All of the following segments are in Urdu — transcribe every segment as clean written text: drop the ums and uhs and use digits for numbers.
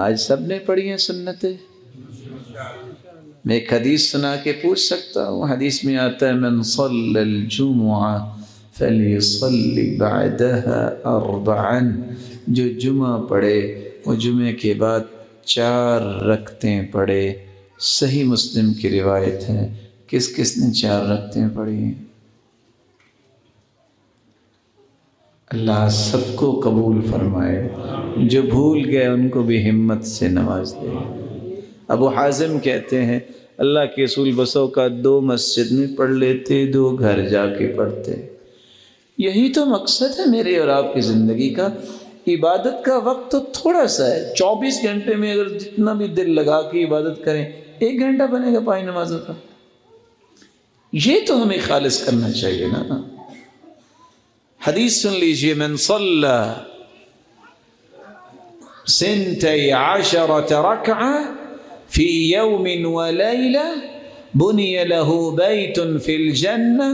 آج سب نے پڑھی ہیں سنتیں؟ میں ایک حدیث سنا کے پوچھ سکتا ہوں. حدیث میں آتا ہے من صلی الجمعہ فلیصلی بعدها اربعا، جو جمعہ پڑھے وہ جمعے کے بعد 4 رکعتیں پڑھے. صحیح مسلم کی روایت ہے. کس کس نے 4 رکعتیں پڑھی ہیں؟ اللہ سب کو قبول فرمائے. جو بھول گئے ان کو بھی ہمت سے نواز دے. ابو حازم کہتے ہیں اللہ کے رسول بسوں کا 2 مسجد میں پڑھ لیتے، 2 گھر جا کے پڑھتے. یہی تو مقصد ہے میرے اور آپ کی زندگی کا. عبادت کا وقت تو تھوڑا سا ہے. 24 گھنٹے میں اگر جتنا بھی دل لگا کے عبادت کریں، 1 گھنٹہ بنے گا 5 نمازوں کا. یہ تو ہمیں خالص کرنا چاہیے نا. حدیث سن لیجئے من صلی 12 رکعہ فی یوم ولیلہ بنی له بیت فی الجنہ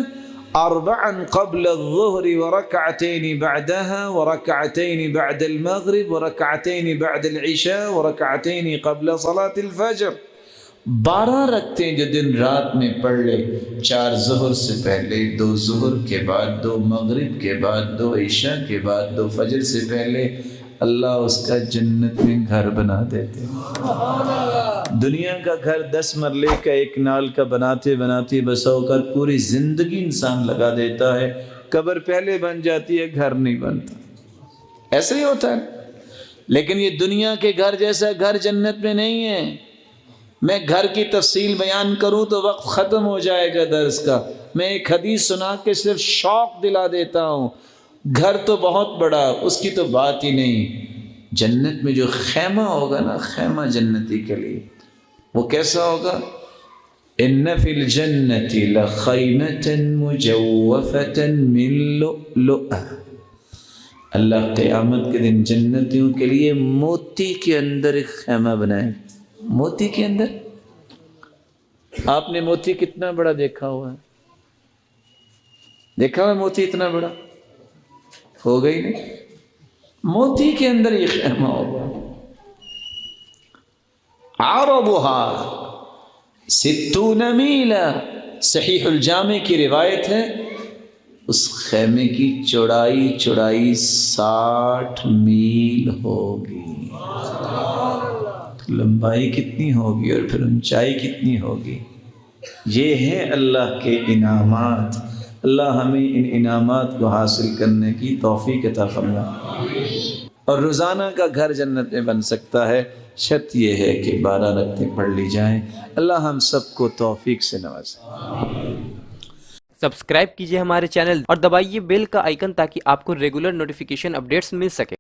4 قبل الظہر ورکعتین بعدها ورکعتین بعد المغرب ورکعتین بعد العشاء ورکعتین قبل صلاة الفجر. 12 رکعتیں جو دن رات میں پڑھ لے، 4 ظہر سے پہلے، 2 ظہر کے بعد، 2 مغرب کے بعد، 2 عشاء کے بعد، 2 فجر سے پہلے، اللہ اس کا جنت میں گھر بنا دیتے. دنیا کا گھر 10 مرلے کا 1 نال کا بناتے بناتے بسا اوقات پوری زندگی انسان لگا دیتا ہے. قبر پہلے بن جاتی ہے، گھر نہیں بنتا. ایسے ہی ہوتا ہے. لیکن یہ دنیا کے گھر جیسا گھر جنت میں نہیں ہے. میں گھر کی تفصیل بیان کروں تو وقت ختم ہو جائے گا درس کا. میں ایک حدیث سنا کے صرف شوق دلا دیتا ہوں. گھر تو بہت بڑا، اس کی تو بات ہی نہیں. جنت میں جو خیمہ ہوگا نا، خیمہ جنتی کے لیے، وہ کیسا ہوگا؟ ان فی الجنت لخیمۃ مجوفۃ من لؤلؤ. اللہ قیامت کے دن جنتیوں کے لیے موتی کے اندر ایک خیمہ بنائے. موتی کے اندر. آپ نے موتی کتنا بڑا دیکھا ہوا ہے؟ دیکھا ہوا موتی اتنا بڑا ہو گئی نہیں. موتی کے اندر یہ خیمہ ہوگا. عرضها 60 میلا. صحیح الجامع کی روایت ہے اس خیمے کی چوڑائی 60 میل ہوگی. لمبائی کتنی ہوگی اور پھر اونچائی کتنی ہوگی. یہ ہیں اللہ کے انعامات. اللہ ہمیں ان انعامات کو حاصل کرنے کی توفیق عطا فرمائے. اور روزانہ کا گھر جنت میں بن سکتا ہے، شرط یہ ہے کہ 12 رکعتیں پڑھ لی جائیں. اللہ ہم سب کو توفیق سے نوازے. سبسکرائب کیجئے ہمارے چینل اور دبائیے بیل کا آئیکن تاکہ آپ کو ریگولر نوٹیفیکیشن اپڈیٹس مل سکے.